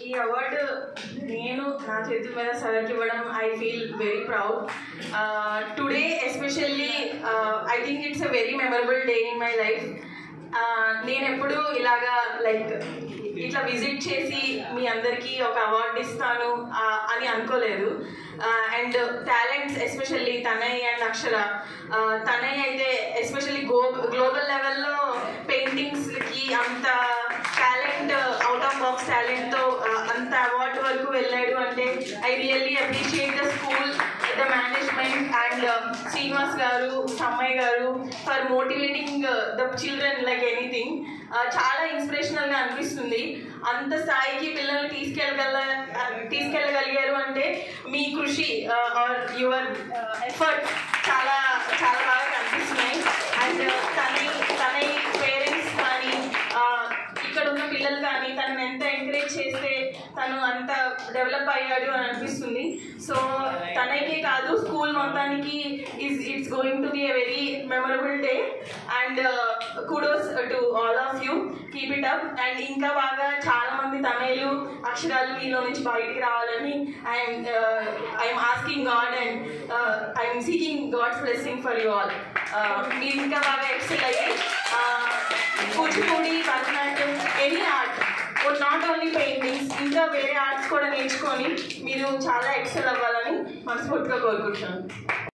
ఈ అవార్డు నేను నా చేతుల మీద సెలెక్ట్ ఇవ్వడం I feel very proud. Today especially I think it's a very memorable day in my life. నేను ఎప్పుడు ఇలాగా లైక్ ఇట్లా విజిట్ చేసి మీ అందరికీ ఒక అవార్డు ఇస్తాను అని అనుకోలేదు. And talents especially Tanay and Akshara. Tanay అయితే ఎస్పెషల్లీ గ్లోబల్ లెవెల్లో పెయింటింగ్స్కి అంత టాలెంట్, అవుట్ ఆఫ్ బాక్స్ టాలెంట్తో అంత అవార్డు వరకు వెళ్ళాడు అంటే I really appreciate the school, the management and Srinivas garu, Sammaiah garu for motivating the children like anything. చాలా ఇన్స్పిరేషనల్గా అనిపిస్తుంది. అంత స్థాయికి పిల్లల్ని తీసుకెళ్ళగలిగారు అంటే మీ కృషి ఆర్ యువర్ ఎఫర్ట్ చాలా చాలా బాగా కనిపిస్తున్నాయి. అండ్ తన పేరెంట్స్ కానీ ఇక్కడ ఉన్న పిల్లలు కానీ తనని ఎంత ఎంకరేజ్ చేస్తే తను అంత డెవలప్ అయ్యాడు అని అనిపిస్తుంది. సో తనకే కాదు స్కూల్ మొత్తానికి it's going to be a very memorable day. And kudos to all of you, keep it up. And ఇంకా బాగా చాలా మంది తనయులు, అక్షరాలు మీలో నుంచి బయటికి రావాలని I'm asking God and I'm seeking God's blessing for you all. మీరు ఇంకా బాగా ఎక్సెల్ అయ్యి Kuchipudi, Bharatanatyam, any art, not only paintings, ఇంకా వేరే ఆర్ట్స్ కూడా నేర్చుకొని మీరు చాలా ఎక్సెల్ అవ్వాలని మనస్ఫూర్తిగా కోరుకుంటున్నాను.